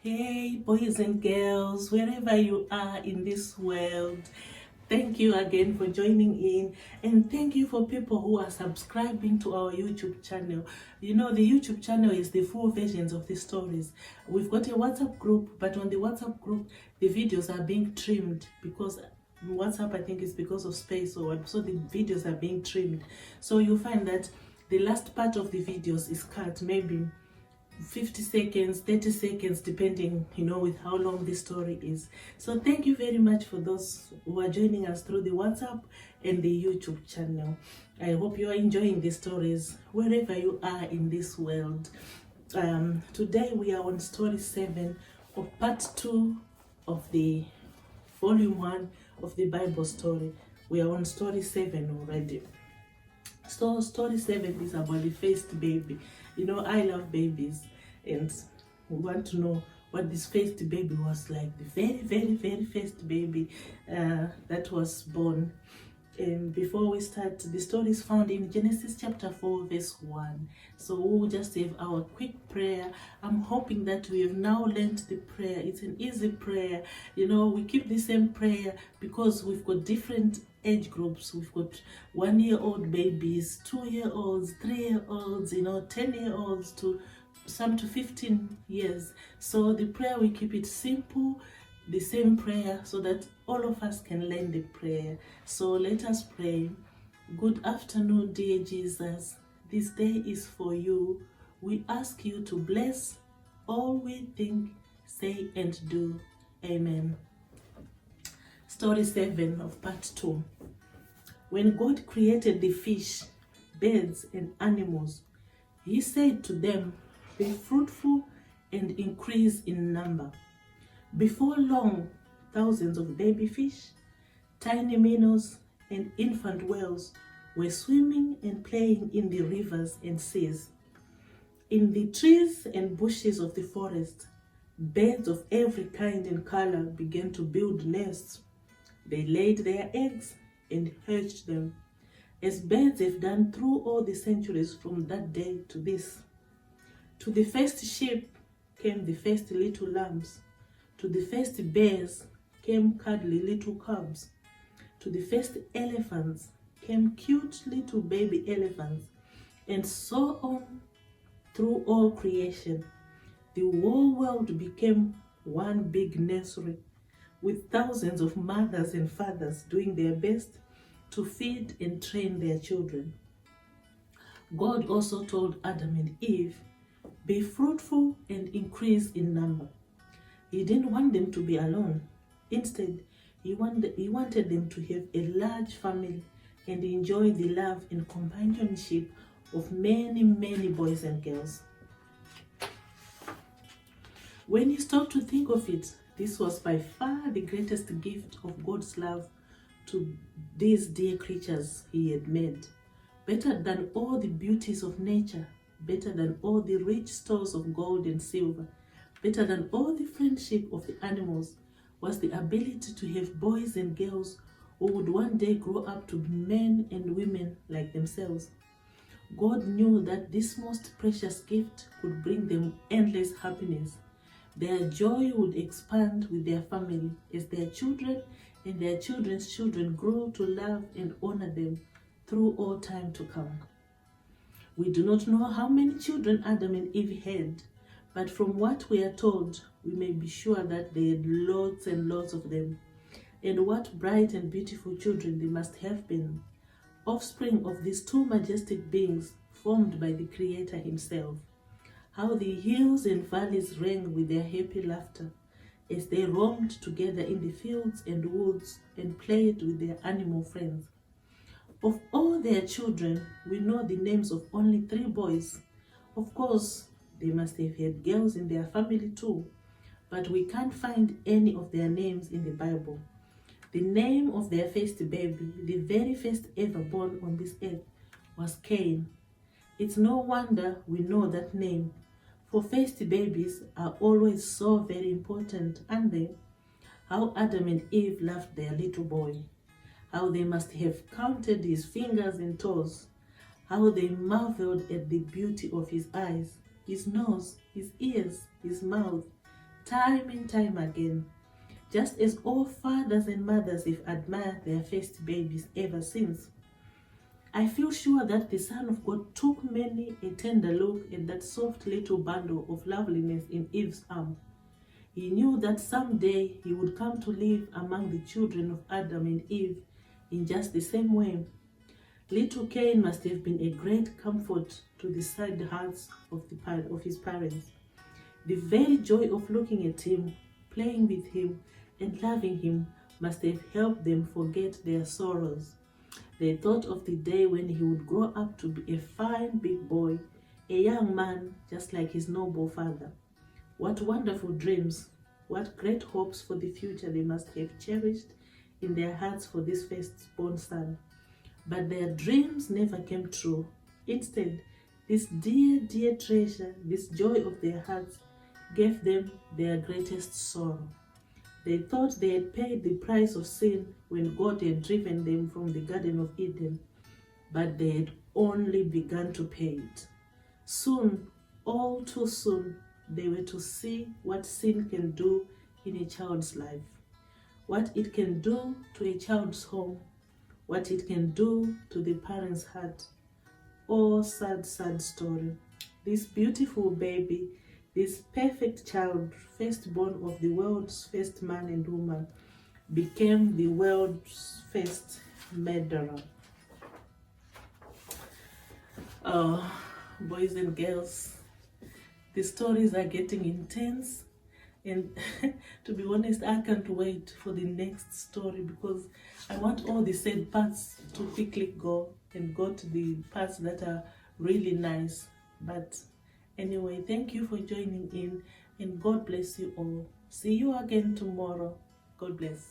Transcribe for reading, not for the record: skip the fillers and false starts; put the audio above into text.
Hey, boys and girls, wherever you are in this world, thank you again for joining in, and thank you for people who are subscribing to our YouTube channel. You know, the YouTube channel is the full versions of the stories. We've got a WhatsApp group, but on the WhatsApp group, the videos are being trimmed because WhatsApp, I think, is because of space, so the videos are being trimmed. So you'll find that the last part of the videos is cut, maybe 50 seconds, 30 seconds, depending, with how long the story is. So thank you very much for those who are joining us through the WhatsApp and the YouTube channel. I hope you are enjoying the stories wherever you are in this world. Today we are on story 7 of part 2 of the volume 1 of the Bible story. We are on story 7 already. So story 7 is about the first baby. I love babies, and we want to know what this first baby was like, the very, very, very first baby that was born. And before we start, the story is found in Genesis chapter 4 verse 1. So we'll just have our quick prayer. I'm hoping that we have now learned the prayer. It's an easy prayer. We keep the same prayer because we've got different age groups. We've got 1-year-old babies, 2-year-olds, 3-year-olds, 10-year-olds to some to 15 years. So the prayer, we keep it simple, the same prayer, so that all of us can learn the prayer. So let us pray. Good afternoon, dear Jesus. This day is for you. We ask you to bless all we think, say, and do. Amen. Story 7 of part 2. When God created the fish, birds, and animals, he said to them, "Be fruitful and increase in number." Before long, thousands of baby fish, tiny minnows, and infant whales were swimming and playing in the rivers and seas. In the trees and bushes of the forest, birds of every kind and color began to build nests. They laid their eggs and hatched them, as birds have done through all the centuries from that day to this. To the first sheep came the first little lambs. To the first bears came cuddly little cubs. To the first elephants came cute little baby elephants, and so on through all creation. The whole world became one big nursery, with thousands of mothers and fathers doing their best to feed and train their children. God also told Adam and Eve, "Be fruitful and increase in number." He didn't want them to be alone. Instead, he wanted them to have a large family and enjoy the love and companionship of many, many boys and girls. When you stop to think of it, this was by far the greatest gift of God's love to these dear creatures he had made. Better than all the beauties of nature, better than all the rich stores of gold and silver, better than all the friendship of the animals, was the ability to have boys and girls who would one day grow up to be men and women like themselves. God knew that this most precious gift could bring them endless happiness. Their joy would expand with their family as their children and their children's children grew to love and honor them through all time to come. We do not know how many children Adam and Eve had, but from what we are told, we may be sure that they had lots and lots of them. And what bright and beautiful children they must have been, offspring of these two majestic beings formed by the Creator himself. How the hills and valleys rang with their happy laughter as they roamed together in the fields and woods and played with their animal friends. Of all their children, we know the names of only 3 boys. Of course, they must have had girls in their family too, but we can't find any of their names in the Bible. The name of their first baby, the very first ever born on this earth, was Cain. It's no wonder we know that name, for first babies are always so very important, aren't they? How Adam and Eve loved their little boy. How they must have counted his fingers and toes. How they marveled at the beauty of his eyes, his nose, his ears, his mouth, time and time again, just as all fathers and mothers have admired their first babies ever since. I feel sure that the Son of God took many a tender look at that soft little bundle of loveliness in Eve's arm. He knew that someday he would come to live among the children of Adam and Eve in just the same way. Little Cain must have been a great comfort to the sad hearts of his parents. The very joy of looking at him, playing with him, and loving him must have helped them forget their sorrows. They thought of the day when he would grow up to be a fine big boy, a young man just like his noble father. What wonderful dreams, what great hopes for the future they must have cherished in their hearts for this firstborn son. But their dreams never came true. Instead, this dear, dear treasure, this joy of their hearts, gave them their greatest sorrow. They thought they had paid the price of sin when God had driven them from the Garden of Eden, but they had only begun to pay it. Soon, all too soon, they were to see what sin can do in a child's life, what it can do to a child's home, what it can do to the parent's heart. Oh, sad, sad story. This beautiful baby, this perfect child, firstborn of the world's first man and woman, became the world's first murderer. Oh, boys and girls, the stories are getting intense, and to be honest, I can't wait for the next story because I want all the sad parts to quickly go and go to the parts that are really nice. But anyway, thank you for joining in, and God bless you all. See you again tomorrow. God bless.